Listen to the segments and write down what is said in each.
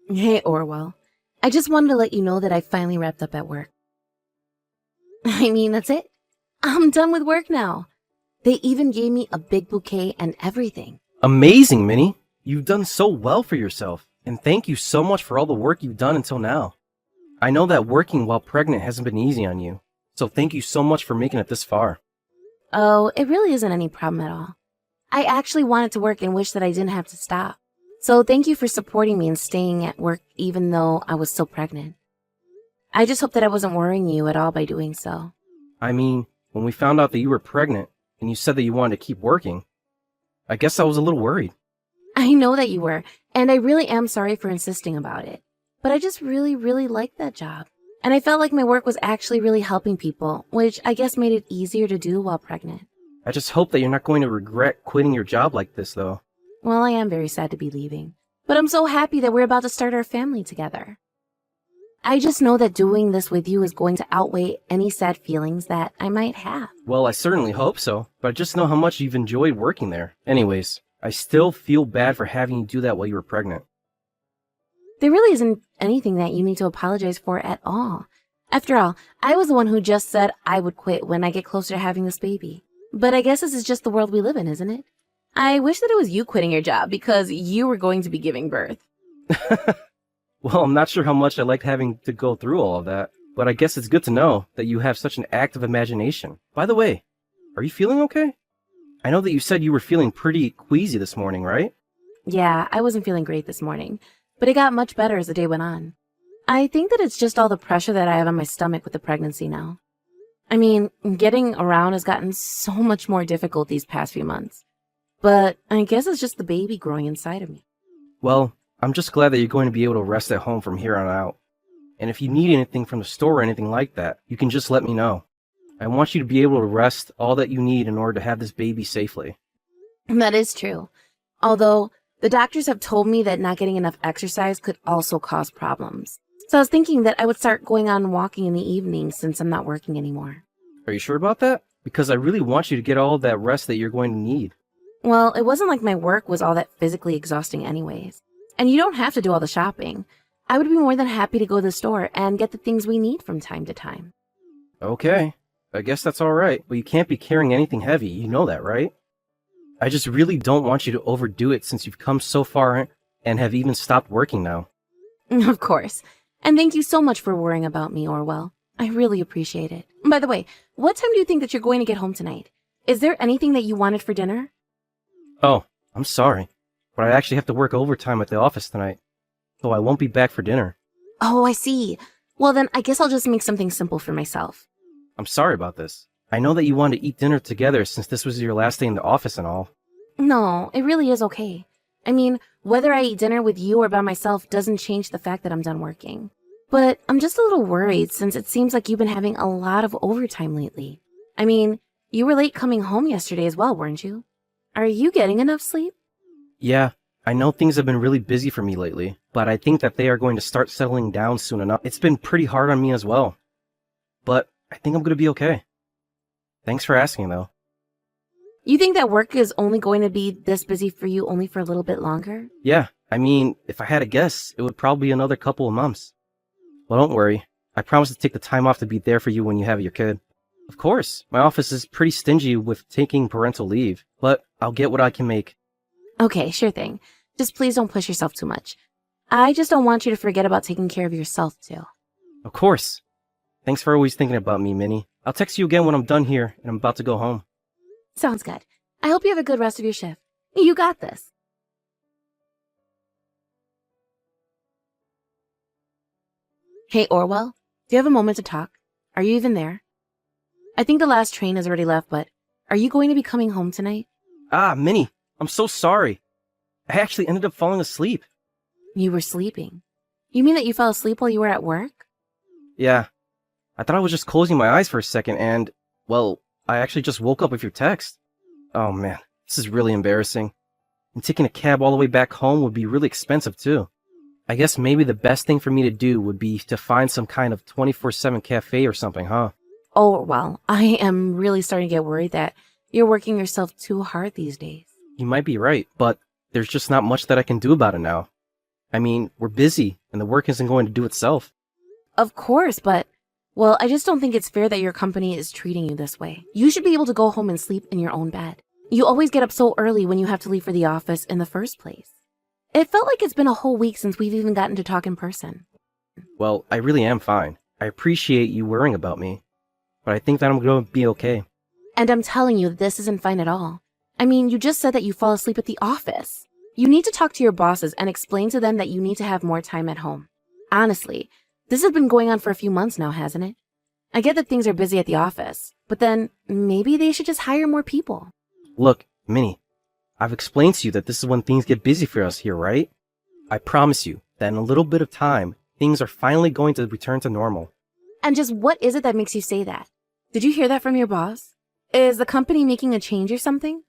Hey, Orwell. I just wanted to let you know that I finally wrapped up at work. That's it. I'm done with work now. They even gave me a big bouquet and everything. Amazing, Minnie! You've done so well for yourself, and thank you so much for all the work you've done until now. I know that working while pregnant hasn't been easy on you, so thank you so much for making it this far. Oh, it really isn't any problem at all. I actually wanted to work and wish that I didn't have to stop. So thank you for supporting me and staying at work even though I was still pregnant. I just hope that I wasn't worrying you at all by doing so. I mean, when we found out that you were pregnant, and you said that you wanted to keep working, I guess I was a little worried. I know that you were, and I really am sorry for insisting about it. But I just really, really liked that job. And I felt like my work was actually really helping people, which I guess made it easier to do while pregnant. I just hope that you're not going to regret quitting your job like this, though. Well, I am very sad to be leaving, but I'm so happy that we're about to start our family together. I just know that doing this with you is going to outweigh any sad feelings that I might have. Well, I certainly hope so, but I just know how much you've enjoyed working there. Anyways, I still feel bad for having you do that while you were pregnant. There really isn't anything that you need to apologize for at all. After all, I was the one who just said I would quit when I get closer to having this baby. But I guess this is just the world we live in, isn't it? I wish that it was you quitting your job because you were going to be giving birth. Well, I'm not sure how much I liked having to go through all of that, but I guess it's good to know that you have such an active imagination. By the way, are you feeling okay? I know that you said you were feeling pretty queasy this morning, right? Yeah, I wasn't feeling great this morning, but it got much better as the day went on. I think that it's just all the pressure that I have on my stomach with the pregnancy now. Getting around has gotten so much more difficult these past few months. But I guess it's just the baby growing inside of me. Well, I'm just glad that you're going to be able to rest at home from here on out. And if you need anything from the store or anything like that, you can just let me know. I want you to be able to rest all that you need in order to have this baby safely. That is true. Although, the doctors have told me that not getting enough exercise could also cause problems. So I was thinking that I would start going on walking in the evening since I'm not working anymore. Are you sure about that? Because I really want you to get all of that rest that you're going to need. Well, it wasn't like my work was all that physically exhausting anyways. And you don't have to do all the shopping. I would be more than happy to go to the store and get the things we need from time to time. Okay, I guess that's alright, but you can't be carrying anything heavy, you know that, right? I just really don't want you to overdo it since you've come so far and have even stopped working now. Of course. And thank you so much for worrying about me, Orwell. I really appreciate it. By the way, what time do you think that you're going to get home tonight? Is there anything that you wanted for dinner? Oh, I'm sorry, but I actually have to work overtime at the office tonight, so I won't be back for dinner. Oh, I see. Well, then I guess I'll just make something simple for myself. I'm sorry about this. I know that you wanted to eat dinner together since this was your last day in the office and all. No, it really is okay. Whether I eat dinner with you or by myself doesn't change the fact that I'm done working. But I'm just a little worried since it seems like you've been having a lot of overtime lately. You were late coming home yesterday as well, weren't you? Are you getting enough sleep? Yeah, I know things have been really busy for me lately, but I think that they are going to start settling down soon enough. It's been pretty hard on me as well. But I think I'm going to be okay. Thanks for asking, though. You think that work is only going to be this busy for you only for a little bit longer? Yeah, if I had to guess, it would probably be another couple of months. Well, don't worry. I promise to take the time off to be there for you when you have your kid. Of course, my office is pretty stingy with taking parental leave, but I'll get what I can make. Okay, sure thing. Just please don't push yourself too much. I just don't want you to forget about taking care of yourself, too. Of course. Thanks for always thinking about me, Minnie. I'll text you again when I'm done here and I'm about to go home. Sounds good. I hope you have a good rest of your shift. You got this. Hey, Orwell, do you have a moment to talk? Are you even there? I think the last train has already left, but are you going to be coming home tonight? Ah, Minnie, I'm so sorry. I actually ended up falling asleep. You were sleeping. You mean that you fell asleep while you were at work? Yeah. I thought I was just closing my eyes for a second and, well, I actually just woke up with your text. Oh man, this is really embarrassing. And taking a cab all the way back home would be really expensive too. I guess maybe the best thing for me to do would be to find some kind of 24/7 cafe or something, huh? Oh, well, I am really starting to get worried that you're working yourself too hard these days. You might be right, but there's just not much that I can do about it now. I mean, we're busy, and the work isn't going to do itself. Of course, but, well, I just don't think it's fair that your company is treating you this way. You should be able to go home and sleep in your own bed. You always get up so early when you have to leave for the office in the first place. It felt like it's been a whole week since we've even gotten to talk in person. Well, I really am fine. I appreciate you worrying about me, but I think that I'm going to be okay. And I'm telling you that this isn't fine at all. I mean, you just said that you fall asleep at the office. You need to talk to your bosses and explain to them that you need to have more time at home. Honestly, this has been going on for a few months now, hasn't it? I get that things are busy at the office, but then maybe they should just hire more people. Look, Minnie, I've explained to you that this is when things get busy for us here, right? I promise you that in a little bit of time, things are finally going to return to normal. And just what is it that makes you say that? Did you hear that from your boss? Is the company making a change or something?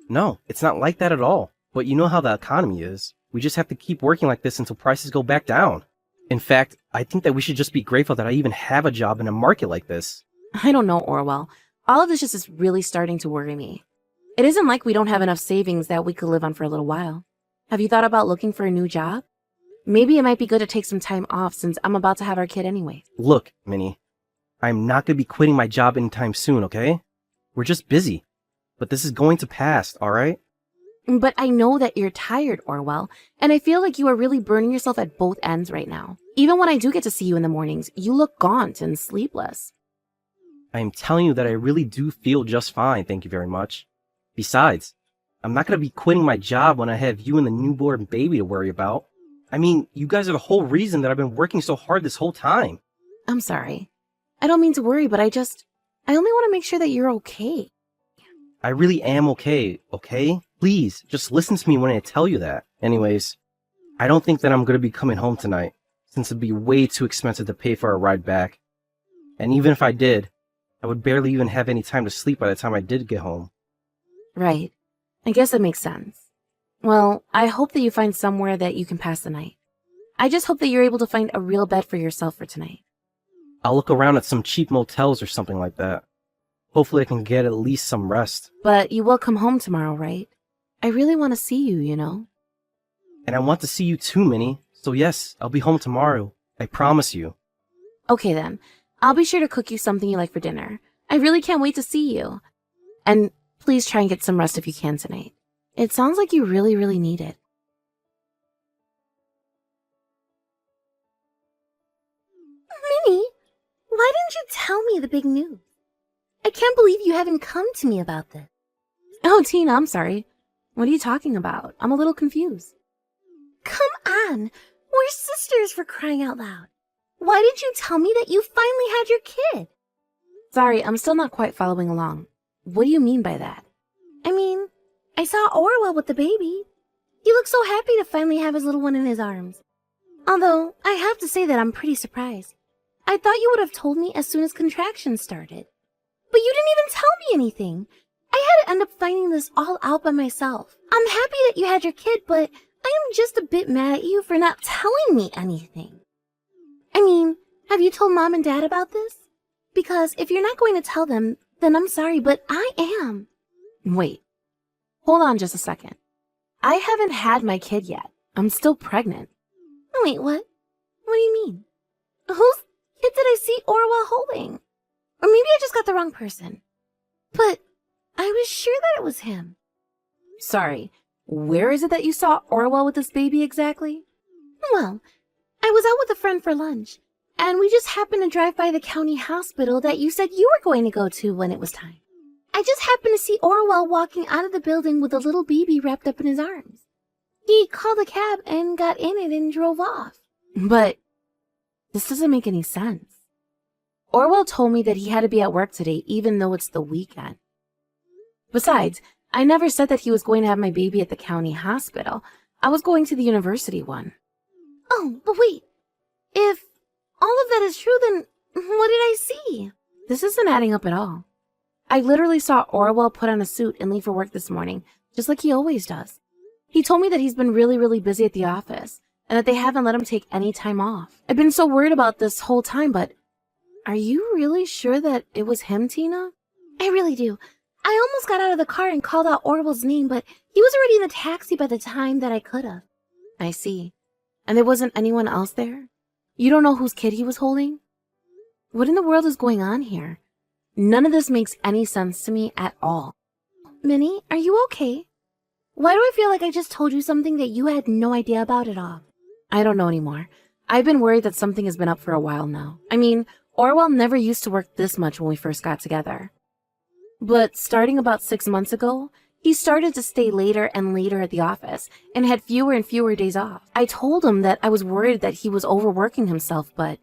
No, it's not like that at all. But you know how the economy is. We just have to keep working like this until prices go back down. In fact, I think that we should just be grateful that I even have a job in a market like this. I don't know, Orwell. All of this just is really starting to worry me. It isn't like we don't have enough savings that we could live on for a little while. Have you thought about looking for a new job? Maybe it might be good to take some time off since I'm about to have our kid anyway. Look, Minnie, I'm not going to be quitting my job anytime soon, okay? We're just busy. But this is going to pass, alright? But I know that you're tired, Orwell, and I feel like you are really burning yourself at both ends right now. Even when I do get to see you in the mornings, you look gaunt and sleepless. I am telling you that I really do feel just fine, thank you very much. Besides, I'm not going to be quitting my job when I have you and the newborn baby to worry about. I mean, you guys are the whole reason that I've been working so hard this whole time. I'm sorry. I don't mean to worry, but I only want to make sure that you're okay. I really am okay, okay? Please, just listen to me when I tell you that. Anyways, I don't think that I'm going to be coming home tonight, since it'd be way too expensive to pay for a ride back. And even if I did, I would barely even have any time to sleep by the time I did get home. Right. I guess that makes sense. Well, I hope that you find somewhere that you can pass the night. I just hope that you're able to find a real bed for yourself for tonight. I'll look around at some cheap motels or something like that. Hopefully I can get at least some rest. But you will come home tomorrow, right? I really want to see you, you know? And I want to see you too, Minnie. So yes, I'll be home tomorrow. I promise you. Okay then. I'll be sure to cook you something you like for dinner. I really can't wait to see you. And please try and get some rest if you can tonight. It sounds like you really, really need it. Minnie, why didn't you tell me the big news? I can't believe you haven't come to me about this. Oh, Tina, I'm sorry. What are you talking about? I'm a little confused. Come on, we're sisters for crying out loud. Why did you tell me that you finally had your kid? Sorry, I'm still not quite following along. What do you mean by that? I mean, I saw Orwell with the baby. He looked so happy to finally have his little one in his arms. Although, I have to say that I'm pretty surprised. I thought you would have told me as soon as contractions started. But you didn't even tell me anything. I had to end up finding this all out by myself. I'm happy that you had your kid, but I am just a bit mad at you for not telling me anything. I mean, have you told Mom and Dad about this? Because if you're not going to tell them, then I'm sorry, but I am. Wait. Hold on just a second. I haven't had my kid yet. I'm still pregnant. Wait, what? What do you mean? Whose kid did I see Orwell holding? Or maybe I just got the wrong person. But I was sure that it was him. Sorry, where is it that you saw Orwell with this baby exactly? Well, I was out with a friend for lunch, and we just happened to drive by the county hospital that you said you were going to go to when it was time. I just happened to see Orwell walking out of the building with a little baby wrapped up in his arms. He called a cab and got in it and drove off. But this doesn't make any sense. Orwell told me that he had to be at work today even though it's the weekend. Besides, I never said that he was going to have my baby at the county hospital. I was going to the university one. Oh, but wait. If all of that is true, then what did I see? This isn't adding up at all. I literally saw Orwell put on a suit and leave for work this morning, just like he always does. He told me that he's been really, really busy at the office, and that they haven't let him take any time off. I've been so worried about this whole time, but are you really sure that it was him, Tina? I really do. I almost got out of the car and called out Orwell's name, but he was already in the taxi by the time that I could have. I see. And there wasn't anyone else there? You don't know whose kid he was holding? What in the world is going on here? None of this makes any sense to me at all. Minnie, are you okay? Why do I feel like I just told you something that you had no idea about at all? I don't know anymore. I've been worried that something has been up for a while now. I mean, Orwell never used to work this much when we first got together. But starting about 6 months ago, he started to stay later and later at the office and had fewer and fewer days off. I told him that I was worried that he was overworking himself, but...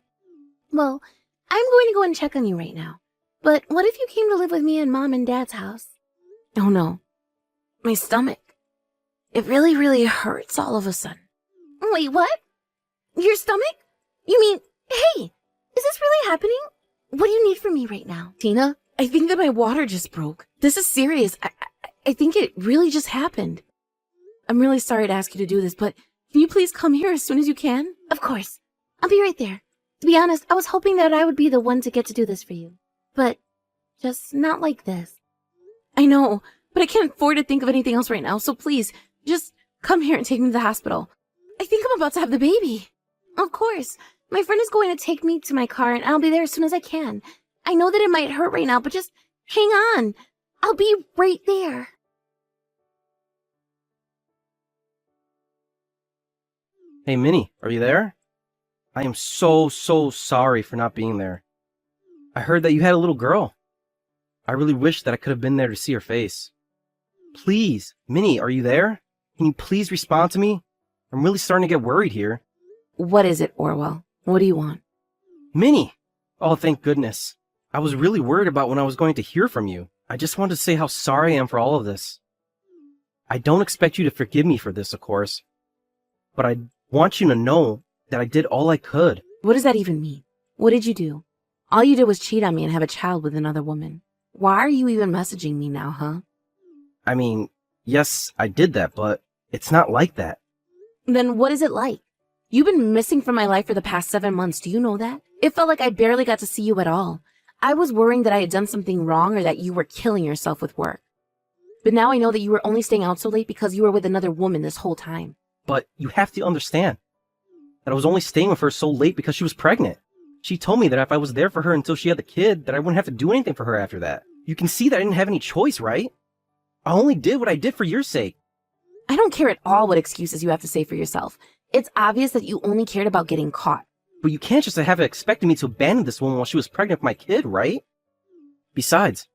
Well, I'm going to go and check on you right now. But what if you came to live with me in Mom and Dad's house? Oh no. My stomach. It really, really hurts all of a sudden. Wait, what? Your stomach? You mean, hey, is this really happening? What do you need from me right now? Tina, I think that my water just broke. This is serious. I think it really just happened. I'm really sorry to ask you to do this, but can you please come here as soon as you can? Of course. I'll be right there. To be honest, I was hoping that I would be the one to get to do this for you. But just not like this. I know, but I can't afford to think of anything else right now, so please, just come here and take me to the hospital. I think I'm about to have the baby. Of course. My friend is going to take me to my car and I'll be there as soon as I can. I know that it might hurt right now, but just hang on. I'll be right there. Hey, Minnie, are you there? I am so sorry for not being there. I heard that you had a little girl. I really wish that I could have been there to see her face. Please, Minnie, are you there? Can you please respond to me? I'm really starting to get worried here. What is it, Orwell? What do you want? Minnie! Oh, thank goodness. I was really worried about when I was going to hear from you. I just wanted to say how sorry I am for all of this. I don't expect you to forgive me for this, of course. But I want you to know that I did all I could. What does that even mean? What did you do? All you did was cheat on me and have a child with another woman. Why are you even messaging me now, huh? I mean, yes, I did that, but it's not like that. Then what is it like? You've been missing from my life for the past 7 months. Do you know that? It felt like I barely got to see you at all. I was worrying that I had done something wrong or that you were killing yourself with work. But now I know that you were only staying out so late because you were with another woman this whole time. But you have to understand that I was only staying with her so late because she was pregnant. She told me that if I was there for her until she had the kid, that I wouldn't have to do anything for her after that. You can see that I didn't have any choice, right? I only did what I did for your sake. I don't care at all what excuses you have to say for yourself. It's obvious that you only cared about getting caught. But you can't just have expected me to abandon this woman while she was pregnant with my kid, right? Besides,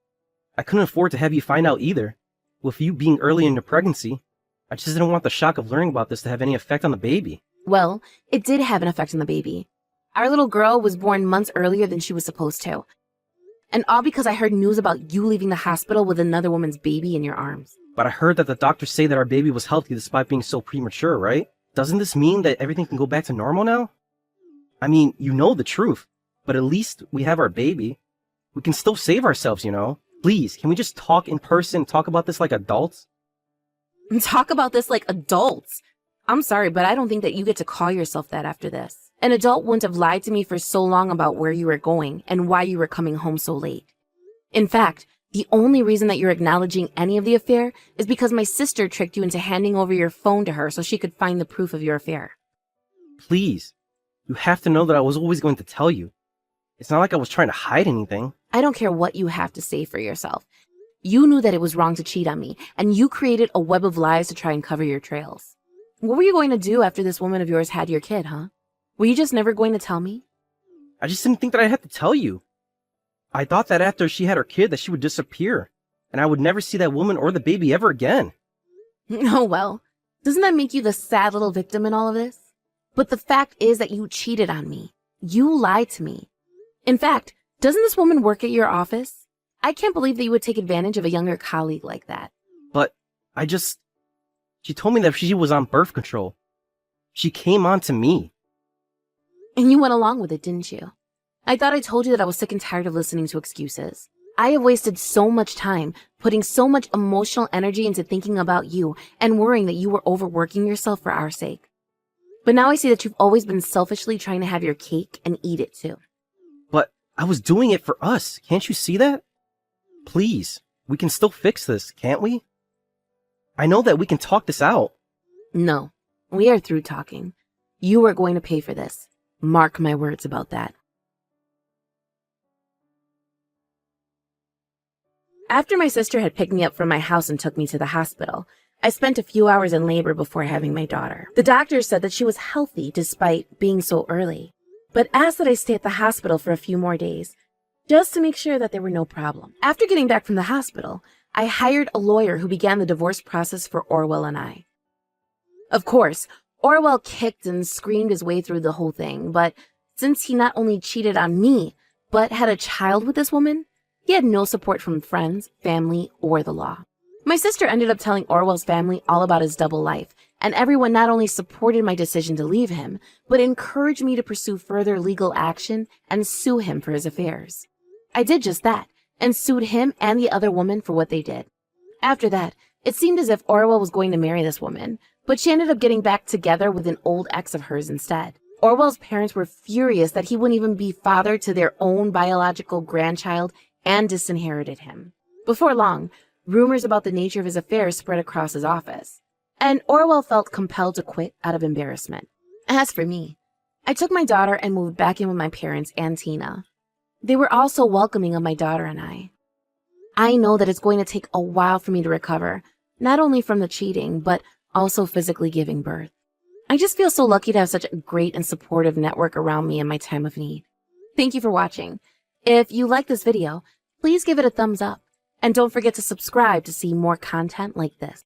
I couldn't afford to have you find out either. With you being early in your pregnancy, I just didn't want the shock of learning about this to have any effect on the baby. Well, it did have an effect on the baby. Our little girl was born months earlier than she was supposed to. And all because I heard news about you leaving the hospital with another woman's baby in your arms. But I heard that the doctors say that our baby was healthy despite being so premature, right? Doesn't this mean that everything can go back to normal now? I mean, you know the truth, but at least we have our baby. We can still save ourselves, you know? Please, can we just talk in person, talk about this like adults? And talk about this like adults. I'm sorry, but I don't think that you get to call yourself that after this. An adult wouldn't have lied to me for so long about where you were going and why you were coming home so late. In fact, the only reason that you're acknowledging any of the affair is because my sister tricked you into handing over your phone to her so she could find the proof of your affair. Please, you have to know that I was always going to tell you. It's not like I was trying to hide anything. I don't care what you have to say for yourself. You knew that it was wrong to cheat on me, and you created a web of lies to try and cover your trails. What were you going to do after this woman of yours had your kid, huh? Were you just never going to tell me? I just didn't think that I had to tell you. I thought that after she had her kid that she would disappear, and I would never see that woman or the baby ever again. Oh well, doesn't that make you the sad little victim in all of this? But the fact is that you cheated on me. You lied to me. In fact, doesn't this woman work at your office? I can't believe that you would take advantage of a younger colleague like that. But she told me that she was on birth control. She came on to me. And you went along with it, didn't you? I thought I told you that I was sick and tired of listening to excuses. I have wasted so much time, putting so much emotional energy into thinking about you and worrying that you were overworking yourself for our sake. But now I see that you've always been selfishly trying to have your cake and eat it too. But I was doing it for us. Can't you see that? Please, we can still fix this, can't we? I know that we can talk this out. No, we are through talking. You are going to pay for this. Mark my words about that. After my sister had picked me up from my house and took me to the hospital, I spent a few hours in labor before having my daughter. The doctor said that she was healthy despite being so early, but asked that I stay at the hospital for a few more days, just to make sure that there were no problems. After getting back from the hospital, I hired a lawyer who began the divorce process for Orwell and I. Of course, Orwell kicked and screamed his way through the whole thing, but since he not only cheated on me, but had a child with this woman, he had no support from friends, family, or the law. My sister ended up telling Orwell's family all about his double life, and everyone not only supported my decision to leave him, but encouraged me to pursue further legal action and sue him for his affairs. I did just that, and sued him and the other woman for what they did. After that, it seemed as if Orwell was going to marry this woman, but she ended up getting back together with an old ex of hers instead. Orwell's parents were furious that he wouldn't even be father to their own biological grandchild and disinherited him. Before long, rumors about the nature of his affairs spread across his office, and Orwell felt compelled to quit out of embarrassment. As for me, I took my daughter and moved back in with my parents and Tina. They were also welcoming of my daughter and I. I know that it's going to take a while for me to recover, not only from the cheating, but also physically giving birth. I just feel so lucky to have such a great and supportive network around me in my time of need. Thank you for watching. If you like this video, please give it a thumbs up, and don't forget to subscribe to see more content like this.